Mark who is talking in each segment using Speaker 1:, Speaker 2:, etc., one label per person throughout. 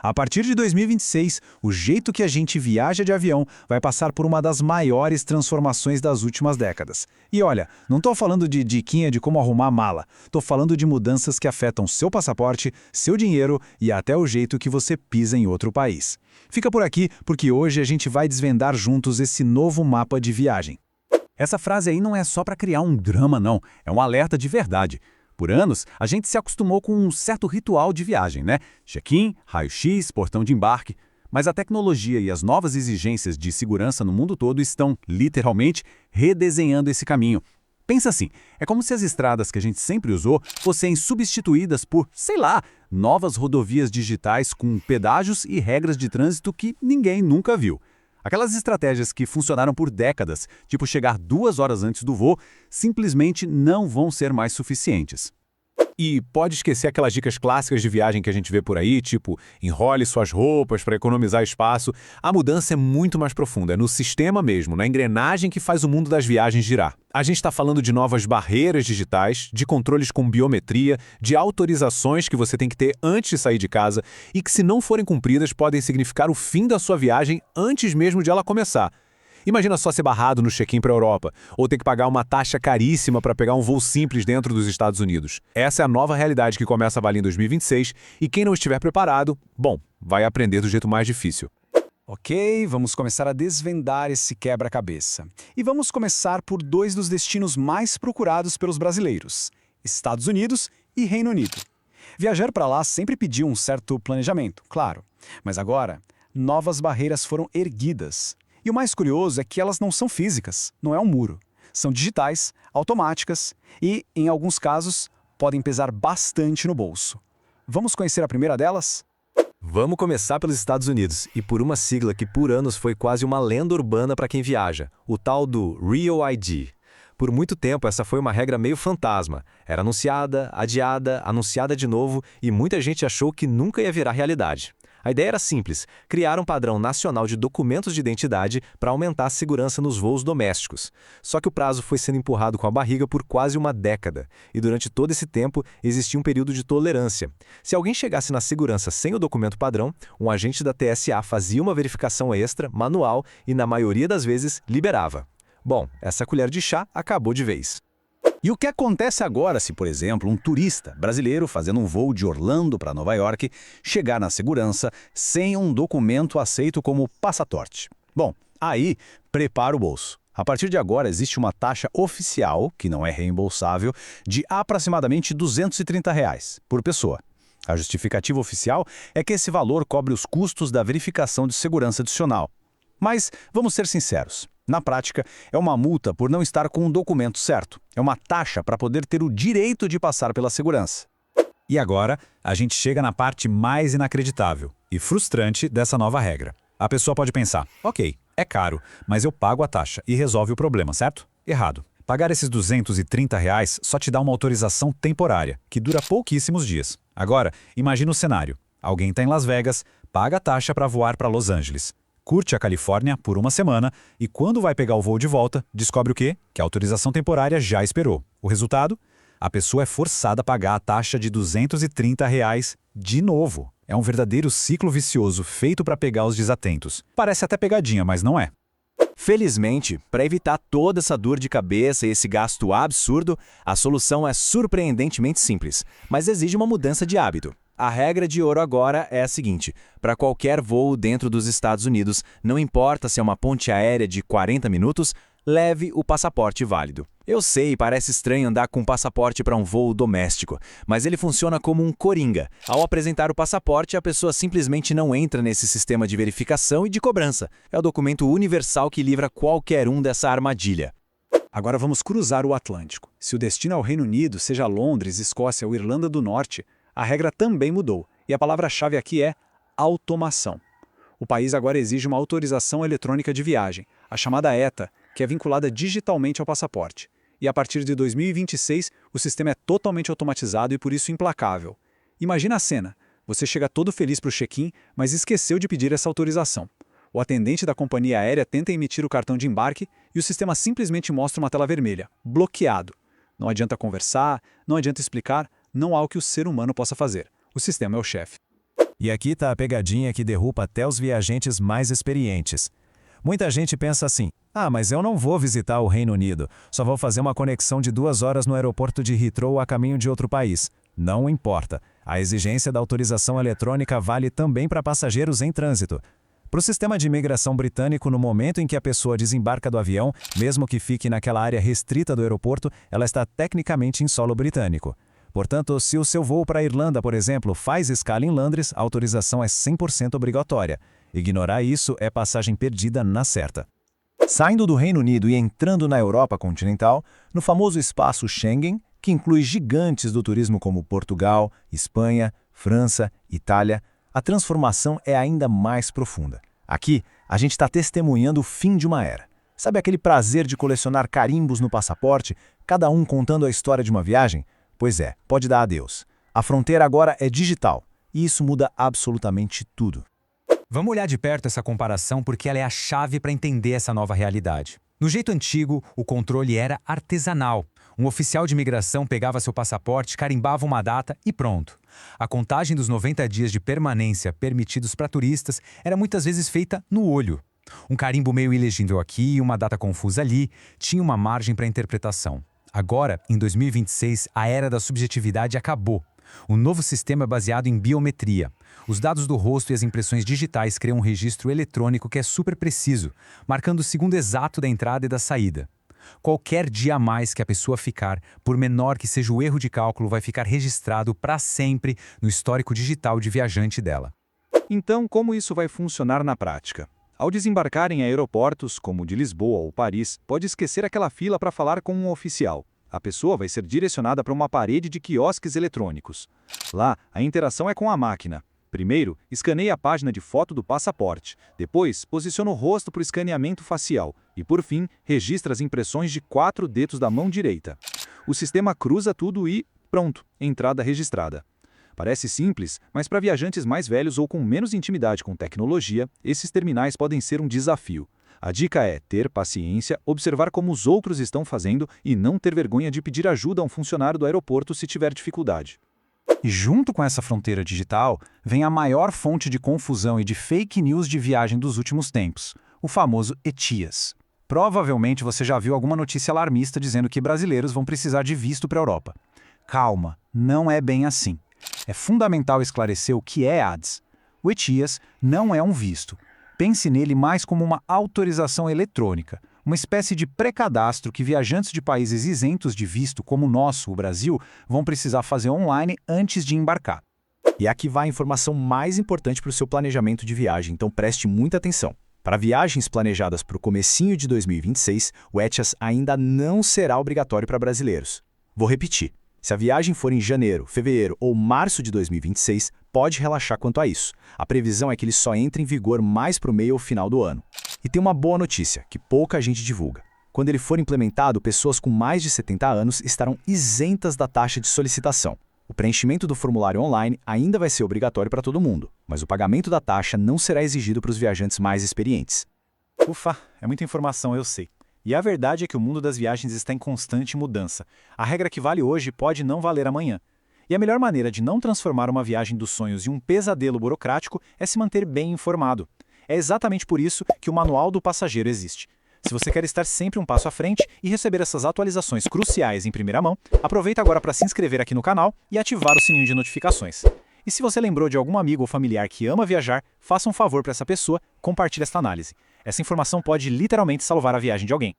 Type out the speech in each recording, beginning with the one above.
Speaker 1: A partir de 2026, o jeito que a gente viaja de avião vai passar por uma das maiores transformações das últimas décadas. E olha, não estou falando de diquinha de como arrumar a mala, estou falando de mudanças que afetam seu passaporte, seu dinheiro e até o jeito que você pisa em outro país. Fica por aqui, porque hoje a gente vai desvendar juntos esse novo mapa de viagem.
Speaker 2: Essa frase aí não é só para criar um drama, não. É um alerta de verdade. Por anos, a gente se acostumou com um certo ritual de viagem, né? Check-in, raio-x, portão de embarque. Mas a tecnologia e as novas exigências de segurança no mundo todo estão, literalmente, redesenhando esse caminho. Pensa assim, é como se as estradas que a gente sempre usou fossem substituídas por, sei lá, novas rodovias digitais com pedágios e regras de trânsito que ninguém nunca viu. Aquelas estratégias que funcionaram por décadas, tipo chegar 2 horas antes do voo, simplesmente não vão ser mais suficientes. E pode esquecer aquelas dicas clássicas de viagem que a gente vê por aí, tipo, enrole suas roupas para economizar espaço. A mudança é muito mais profunda, é no sistema mesmo, na engrenagem que faz o mundo das viagens girar. A gente está falando de novas barreiras digitais, de controles com biometria, de autorizações que você tem que ter antes de sair de casa e que, se não forem cumpridas, podem significar o fim da sua viagem antes mesmo de ela começar. Imagina só ser barrado no check-in para a Europa, ou ter que pagar uma taxa caríssima para pegar um voo simples dentro dos Estados Unidos. Essa é a nova realidade que começa a valer em 2026, e quem não estiver preparado, bom, vai aprender do jeito mais difícil.
Speaker 1: Ok, vamos começar a desvendar esse quebra-cabeça. E vamos começar por 2 dos destinos mais procurados pelos brasileiros: Estados Unidos e Reino Unido. Viajar para lá sempre pediu um certo planejamento, claro. Mas agora, novas barreiras foram erguidas. E o mais curioso é que elas não são físicas, não é um muro. São digitais, automáticas e, em alguns casos, podem pesar bastante no bolso. Vamos conhecer a primeira delas?
Speaker 3: Vamos começar pelos Estados Unidos, e por uma sigla que por anos foi quase uma lenda urbana para quem viaja, o tal do Real ID. Por muito tempo essa foi uma regra meio fantasma. Era anunciada, adiada, anunciada de novo, e muita gente achou que nunca ia virar realidade. A ideia era simples: criar um padrão nacional de documentos de identidade para aumentar a segurança nos voos domésticos. Só que o prazo foi sendo empurrado com a barriga por quase uma década, e durante todo esse tempo existia um período de tolerância. Se alguém chegasse na segurança sem o documento padrão, um agente da TSA fazia uma verificação extra, manual, e na maioria das vezes liberava. Bom, essa colher de chá acabou de vez.
Speaker 2: E o que acontece agora se, por exemplo, um turista brasileiro fazendo um voo de Orlando para Nova York chegar na segurança sem um documento aceito como passaporte? Bom, aí prepara o bolso. A partir de agora existe uma taxa oficial, que não é reembolsável, de aproximadamente R$ 230 por pessoa. A justificativa oficial é que esse valor cobre os custos da verificação de segurança adicional. Mas vamos ser sinceros. Na prática, é uma multa por não estar com o documento certo. É uma taxa para poder ter o direito de passar pela segurança.
Speaker 1: E agora, a gente chega na parte mais inacreditável e frustrante dessa nova regra. A pessoa pode pensar, ok, é caro, mas eu pago a taxa e resolve o problema, certo? Errado. Pagar esses R$ 230 só te dá uma autorização temporária, que dura pouquíssimos dias. Agora, imagina o cenário. Alguém está em Las Vegas, paga a taxa para voar para Los Angeles. Curte a Califórnia por uma semana e, quando vai pegar o voo de volta, descobre o quê? Que a autorização temporária já expirou. O resultado? A pessoa é forçada a pagar a taxa de R$ 230 de novo. É um verdadeiro ciclo vicioso feito para pegar os desatentos. Parece até pegadinha, mas não é.
Speaker 3: Felizmente, para evitar toda essa dor de cabeça e esse gasto absurdo, a solução é surpreendentemente simples, mas exige uma mudança de hábito. A regra de ouro agora é a seguinte: para qualquer voo dentro dos Estados Unidos, não importa se é uma ponte aérea de 40 minutos, leve o passaporte válido. Eu sei, parece estranho andar com passaporte para um voo doméstico, mas ele funciona como um coringa. Ao apresentar o passaporte, a pessoa simplesmente não entra nesse sistema de verificação e de cobrança. É o documento universal que livra qualquer um dessa armadilha.
Speaker 1: Agora vamos cruzar o Atlântico. Se o destino é o Reino Unido, seja Londres, Escócia ou Irlanda do Norte, a regra também mudou, e a palavra-chave aqui é automação. O país agora exige uma autorização eletrônica de viagem, a chamada ETA, que é vinculada digitalmente ao passaporte. E a partir de 2026, o sistema é totalmente automatizado e por isso implacável. Imagina a cena: você chega todo feliz para o check-in, mas esqueceu de pedir essa autorização. O atendente da companhia aérea tenta emitir o cartão de embarque e o sistema simplesmente mostra uma tela vermelha, bloqueado. Não adianta conversar, não adianta explicar, não há o que o ser humano possa fazer. O sistema é o chefe.
Speaker 4: E aqui está a pegadinha que derruba até os viajantes mais experientes. Muita gente pensa assim, mas eu não vou visitar o Reino Unido, só vou fazer uma conexão de 2 horas no aeroporto de Heathrow a caminho de outro país. Não importa, a exigência da autorização eletrônica vale também para passageiros em trânsito. Para o sistema de imigração britânico, no momento em que a pessoa desembarca do avião, mesmo que fique naquela área restrita do aeroporto, ela está tecnicamente em solo britânico. Portanto, se o seu voo para a Irlanda, por exemplo, faz escala em Londres, a autorização é 100% obrigatória. Ignorar isso é passagem perdida na certa. Saindo do Reino Unido e entrando na Europa continental, no famoso espaço Schengen, que inclui gigantes do turismo como Portugal, Espanha, França, Itália, a transformação é ainda mais profunda. Aqui, a gente está testemunhando o fim de uma era. Sabe aquele prazer de colecionar carimbos no passaporte, cada um contando a história de uma viagem? Pois é, pode dar adeus. A fronteira agora é digital, e isso muda absolutamente tudo.
Speaker 1: Vamos olhar de perto essa comparação porque ela é a chave para entender essa nova realidade. No jeito antigo, o controle era artesanal. Um oficial de imigração pegava seu passaporte, carimbava uma data e pronto. A contagem dos 90 dias de permanência permitidos para turistas era muitas vezes feita no olho. Um carimbo meio ilegível aqui e uma data confusa ali tinha uma margem para interpretação. Agora, em 2026, a era da subjetividade acabou. O novo sistema é baseado em biometria. Os dados do rosto e as impressões digitais criam um registro eletrônico que é super preciso, marcando o segundo exato da entrada e da saída. Qualquer dia a mais que a pessoa ficar, por menor que seja o erro de cálculo, vai ficar registrado para sempre no histórico digital de viajante dela.
Speaker 2: Então, como isso vai funcionar na prática? Ao desembarcar em aeroportos, como o de Lisboa ou Paris, pode esquecer aquela fila para falar com um oficial. A pessoa vai ser direcionada para uma parede de quiosques eletrônicos. Lá, a interação é com a máquina. Primeiro, escaneia a página de foto do passaporte. Depois, posiciona o rosto para o escaneamento facial. E, por fim, registra as impressões de 4 dedos da mão direita. O sistema cruza tudo e, pronto, entrada registrada. Parece simples, mas para viajantes mais velhos ou com menos intimidade com tecnologia, esses terminais podem ser um desafio. A dica é ter paciência, observar como os outros estão fazendo e não ter vergonha de pedir ajuda a um funcionário do aeroporto se tiver dificuldade.
Speaker 4: E junto com essa fronteira digital, vem a maior fonte de confusão e de fake news de viagem dos últimos tempos, o famoso ETIAS. Provavelmente você já viu alguma notícia alarmista dizendo que brasileiros vão precisar de visto para a Europa. Calma, não é bem assim. É fundamental esclarecer o que é ADS. O ETIAS não é um visto. Pense nele mais como uma autorização eletrônica, uma espécie de pré-cadastro que viajantes de países isentos de visto, como o nosso, o Brasil, vão precisar fazer online antes de embarcar.
Speaker 3: E aqui vai a informação mais importante para o seu planejamento de viagem, então preste muita atenção. Para viagens planejadas para o comecinho de 2026, o ETIAS ainda não será obrigatório para brasileiros. Vou repetir. Se a viagem for em janeiro, fevereiro ou março de 2026, pode relaxar quanto a isso. A previsão é que ele só entre em vigor mais para o meio ou final do ano. E tem uma boa notícia, que pouca gente divulga. Quando ele for implementado, pessoas com mais de 70 anos estarão isentas da taxa de solicitação. O preenchimento do formulário online ainda vai ser obrigatório para todo mundo, mas o pagamento da taxa não será exigido para os viajantes mais experientes.
Speaker 4: Ufa, é muita informação, eu sei. E a verdade é que o mundo das viagens está em constante mudança. A regra que vale hoje pode não valer amanhã. E a melhor maneira de não transformar uma viagem dos sonhos em um pesadelo burocrático é se manter bem informado. É exatamente por isso que o Manual do Passageiro existe. Se você quer estar sempre um passo à frente e receber essas atualizações cruciais em primeira mão, aproveita agora para se inscrever aqui no canal e ativar o sininho de notificações. E se você lembrou de algum amigo ou familiar que ama viajar, faça um favor para essa pessoa, compartilhe esta análise. Essa informação pode literalmente salvar a viagem de alguém.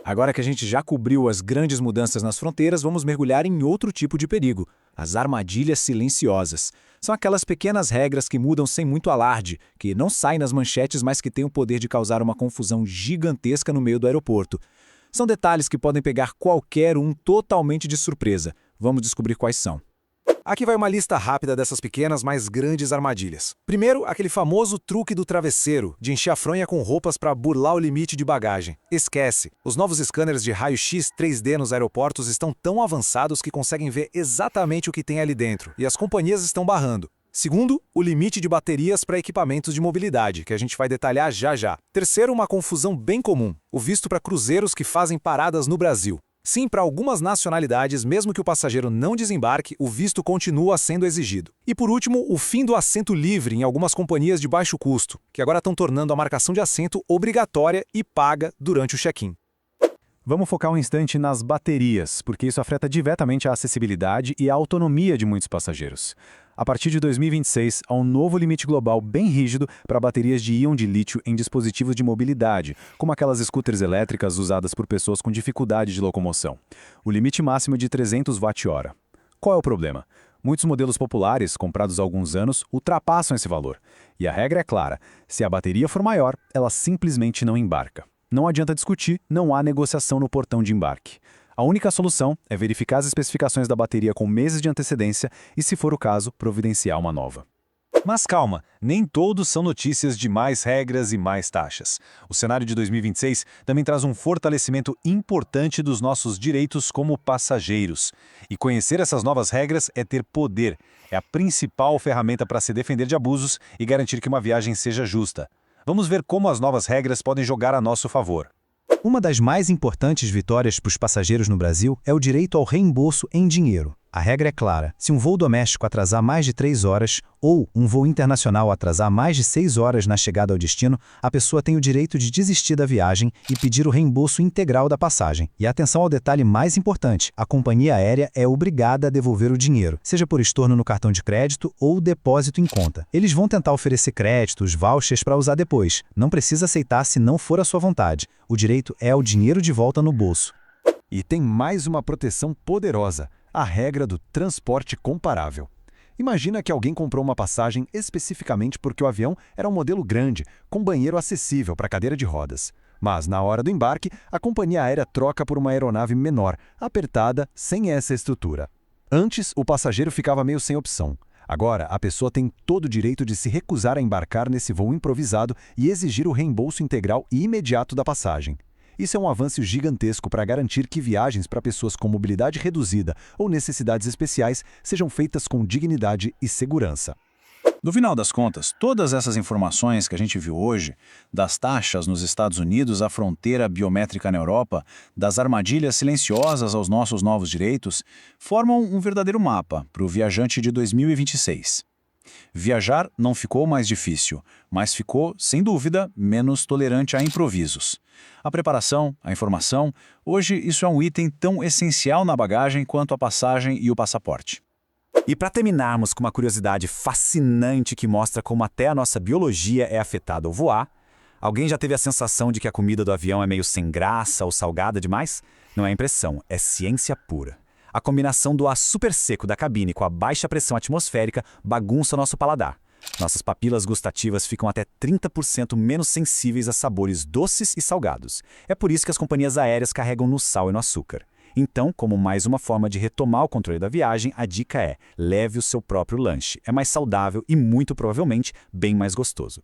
Speaker 4: Agora que a gente já cobriu as grandes mudanças nas fronteiras, vamos mergulhar em outro tipo de perigo, as armadilhas silenciosas. São aquelas pequenas regras que mudam sem muito alarde, que não saem nas manchetes, mas que têm o poder de causar uma confusão gigantesca no meio do aeroporto. São detalhes que podem pegar qualquer um totalmente de surpresa. Vamos descobrir quais são. Aqui vai uma lista rápida dessas pequenas, mas grandes armadilhas. Primeiro, aquele famoso truque do travesseiro, de encher a fronha com roupas para burlar o limite de bagagem. Esquece! Os novos scanners de raio-x 3D nos aeroportos estão tão avançados que conseguem ver exatamente o que tem ali dentro, e as companhias estão barrando. Segundo, o limite de baterias para equipamentos de mobilidade, que a gente vai detalhar já já. Terceiro, uma confusão bem comum, o visto para cruzeiros que fazem paradas no Brasil.
Speaker 1: Sim, para algumas nacionalidades, mesmo que o passageiro não desembarque, o visto continua sendo exigido. E por último, o fim do assento livre em algumas companhias de baixo custo, que agora estão tornando a marcação de assento obrigatória e paga durante o check-in.
Speaker 4: Vamos focar um instante nas baterias, porque isso afeta diretamente a acessibilidade e a autonomia de muitos passageiros. A partir de 2026, há um novo limite global bem rígido para baterias de íon de lítio em dispositivos de mobilidade, como aquelas scooters elétricas usadas por pessoas com dificuldade de locomoção. O limite máximo é de 300 Wh. Qual é o problema? Muitos modelos populares, comprados há alguns anos, ultrapassam esse valor. E a regra é clara: se a bateria for maior, ela simplesmente não embarca. Não adianta discutir, não há negociação no portão de embarque. A única solução é verificar as especificações da bateria com meses de antecedência e, se for o caso, providenciar uma nova.
Speaker 5: Mas calma, nem todos são notícias de mais regras e mais taxas. O cenário de 2026 também traz um fortalecimento importante dos nossos direitos como passageiros. E conhecer essas novas regras é ter poder. É a principal ferramenta para se defender de abusos e garantir que uma viagem seja justa. Vamos ver como as novas regras podem jogar a nosso favor.
Speaker 6: Uma das mais importantes vitórias para os passageiros no Brasil é o direito ao reembolso em dinheiro. A regra é clara: se um voo doméstico atrasar mais de 3 horas ou um voo internacional atrasar mais de 6 horas na chegada ao destino, a pessoa tem o direito de desistir da viagem e pedir o reembolso integral da passagem. E atenção ao detalhe mais importante: a companhia aérea é obrigada a devolver o dinheiro, seja por estorno no cartão de crédito ou depósito em conta. Eles vão tentar oferecer créditos, vouchers para usar depois. Não precisa aceitar se não for a sua vontade. O direito é o dinheiro de volta no bolso.
Speaker 2: E tem mais uma proteção poderosa: a regra do transporte comparável. Imagina que alguém comprou uma passagem especificamente porque o avião era um modelo grande, com banheiro acessível para cadeira de rodas. Mas, na hora do embarque, a companhia aérea troca por uma aeronave menor, apertada, sem essa estrutura. Antes, o passageiro ficava meio sem opção. Agora, a pessoa tem todo o direito de se recusar a embarcar nesse voo improvisado e exigir o reembolso integral e imediato da passagem. Isso é um avanço gigantesco para garantir que viagens para pessoas com mobilidade reduzida ou necessidades especiais sejam feitas com dignidade e segurança.
Speaker 5: No final das contas, todas essas informações que a gente viu hoje, das taxas nos Estados Unidos, à fronteira biométrica na Europa, das armadilhas silenciosas aos nossos novos direitos, formam um verdadeiro mapa para o viajante de 2026. Viajar não ficou mais difícil, mas ficou, sem dúvida, menos tolerante a improvisos. A preparação, a informação, hoje isso é um item tão essencial na bagagem quanto a passagem e o passaporte.
Speaker 1: E para terminarmos com uma curiosidade fascinante que mostra como até a nossa biologia é afetada ao voar, alguém já teve a sensação de que a comida do avião é meio sem graça ou salgada demais? Não é impressão, é ciência pura. A combinação do ar super seco da cabine com a baixa pressão atmosférica bagunça nosso paladar. Nossas papilas gustativas ficam até 30% menos sensíveis a sabores doces e salgados. É por isso que as companhias aéreas carregam no sal e no açúcar. Então, como mais uma forma de retomar o controle da viagem, a dica é: leve o seu próprio lanche. É mais saudável e, muito provavelmente, bem mais gostoso.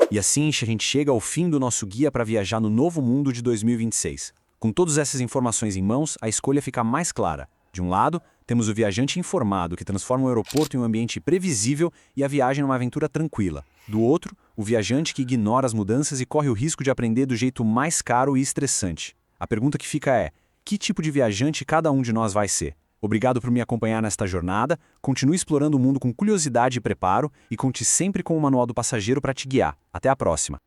Speaker 1: E assim a gente chega ao fim do nosso guia para viajar no novo mundo de 2026. Com todas essas informações em mãos, a escolha fica mais clara. De um lado, temos o viajante informado, que transforma o aeroporto em um ambiente previsível e a viagem numa aventura tranquila. Do outro, o viajante que ignora as mudanças e corre o risco de aprender do jeito mais caro e estressante. A pergunta que fica é: que tipo de viajante cada um de nós vai ser? Obrigado por me acompanhar nesta jornada, continue explorando o mundo com curiosidade e preparo e conte sempre com o Manual do Passageiro para te guiar. Até a próxima!